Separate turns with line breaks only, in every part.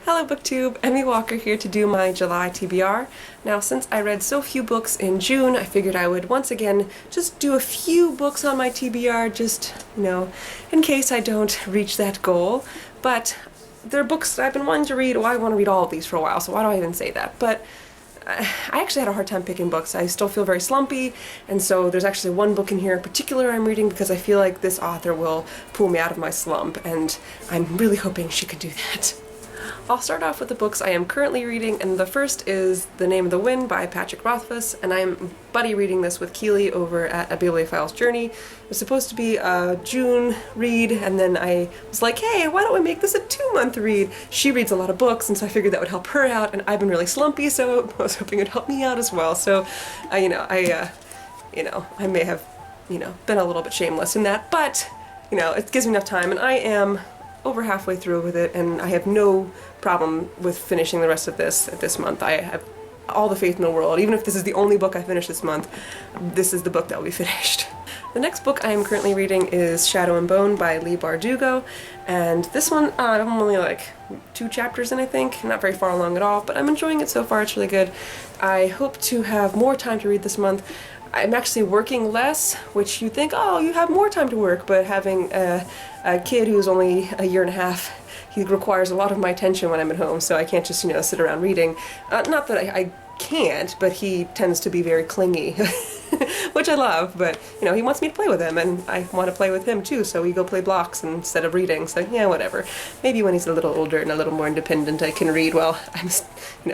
Hello BookTube, Emmy Walker here to do my July TBR. Now since I read so few books in June, I figured I would once again just do a few books on my TBR just, in case I don't reach that goal. But they're books that I've been wanting to read. Well, I want to read all of these for a while, so why do I even say that? But I actually had a hard time picking books. I still feel very slumpy, and so there's actually one book in here in particular I'm reading because I feel like this author will pull me out of my slump, and I'm really hoping she could do that. I'll start off with the books I am currently reading, and the first is The Name of the Wind by Patrick Rothfuss, and I'm buddy reading this with Keely over at A Bibliophile's Journey. It was supposed to be a June read, and then I was like, hey, why don't we make this a 2-month read? She reads a lot of books, and so I figured that would help her out, and I've been really slumpy, so I was hoping it'd help me out as well. So, I may have, been a little bit shameless in that, but, it gives me enough time, and I am over halfway through with it, and I have no problem with finishing the rest of this month. I have all the faith in the world. Even if this is the only book I finish this month, this is the book that will be finished. The next book I am currently reading is Shadow and Bone by Leigh Bardugo, and this one, I'm only like 2 chapters in, I think, not very far along at all, but I'm enjoying it so far. It's really good. I hope to have more time to read this month. I'm actually working less, which you think, oh, you have more time to work, but having a kid who's only a year and a half, he requires a lot of my attention when I'm at home, so I can't just, sit around reading. Not that I can't, but he tends to be very clingy, which I love, but, he wants me to play with him, and I want to play with him too, so we go play blocks instead of reading, so yeah, whatever. Maybe when he's a little older and a little more independent, I can read while I'm,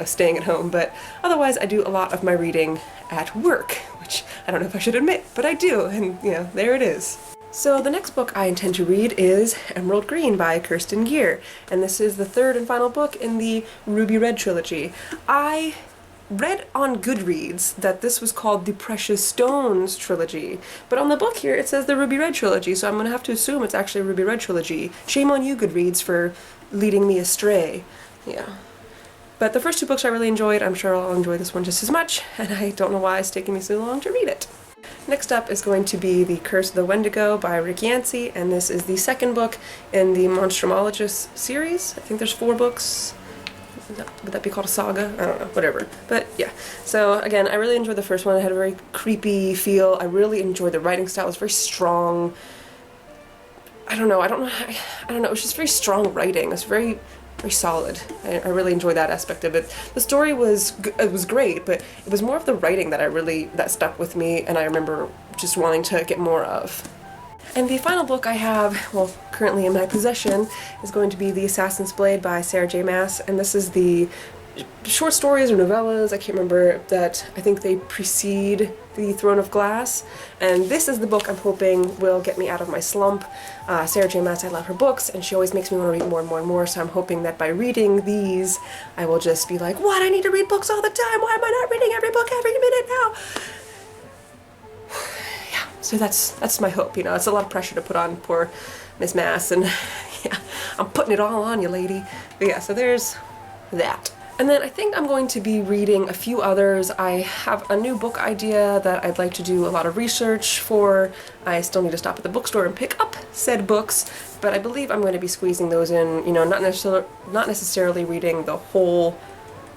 staying at home, but otherwise I do a lot of my reading at work, which I don't know if I should admit, but I do, and, there it is. So the next book I intend to read is Emerald Green by Kirsten Gier, and this is the 3rd and final book in the Ruby Red trilogy. I read on Goodreads that this was called the Precious Stones trilogy, but on the book here it says the Ruby Red trilogy, so I'm gonna have to assume it's actually a Ruby Red trilogy. Shame on you, Goodreads, for leading me astray. Yeah. But the first 2 books I really enjoyed. I'm sure I'll enjoy this one just as much, and I don't know why it's taking me so long to read it. Next up is going to be The Curse of the Wendigo by Rick Yancey, and this is the 2nd book in the Monstrumologist series. I think there's 4 books. Would that be called a saga? I don't know, whatever. But yeah, so again, I really enjoyed the first one. It had a very creepy feel. I really enjoyed the writing style. It was very strong. I don't know, it was just very strong writing. It was very solid. I really enjoyed that aspect of it. The story was great, but it was more of the writing that stuck with me, and I remember just wanting to get more of. And the final book I have, well, currently in my possession, is going to be The Assassin's Blade by Sarah J. Maas, and this is the short stories or novellas, I can't remember, that I think they precede The Throne of Glass, and this is the book I'm hoping will get me out of my slump. Sarah J. Maas, I love her books, and she always makes me want to read more and more and more, so I'm hoping that by reading these, I will just be like, what, I need to read books all the time, why am I not reading every book every minute now? Yeah, so that's my hope, it's a lot of pressure to put on poor Miss Maas, and yeah, I'm putting it all on you, lady. But yeah, so there's that. And then I think I'm going to be reading a few others. I have a new book idea that I'd like to do a lot of research for. I still need to stop at the bookstore and pick up said books, but I believe I'm going to be squeezing those in, not necessarily reading the whole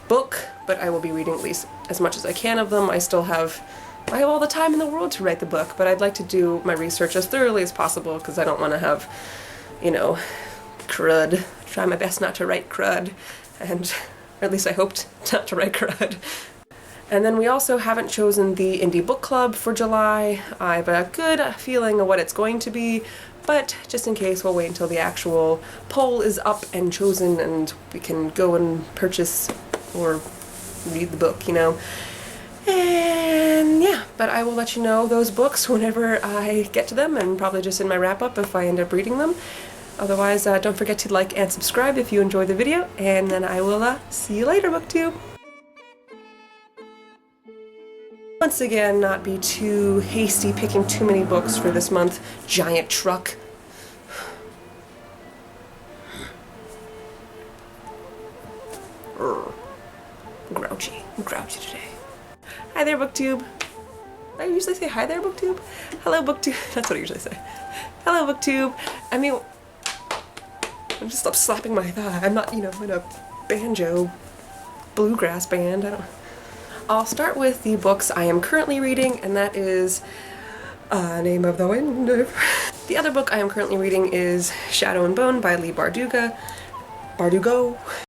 book, but I will be reading at least as much as I can of them. I have all the time in the world to write the book, but I'd like to do my research as thoroughly as possible because I don't want to have, crud. Try my best not to write crud, and or at least I hoped not to write crud. And then we also haven't chosen the Indie Book Club for July. I have a good feeling of what it's going to be, but just in case, we'll wait until the actual poll is up and chosen and we can go and purchase or read the book, And yeah, but I will let you know those books whenever I get to them, and probably just in my wrap-up if I end up reading them. Otherwise, don't forget to like and subscribe if you enjoyed the video, and then I will see you later, BookTube! Once again, not be too hasty picking too many books for this month. Giant truck. I'm grouchy today. Hi there, BookTube! I usually say hi there, BookTube? Hello, BookTube! That's what I usually say. Hello, BookTube! I mean, just stop slapping my thigh. I'm not, in a banjo bluegrass band. I'll start with the books I am currently reading, and that is Name of the Wind. The other book I am currently reading is Shadow and Bone by Leigh Bardugo.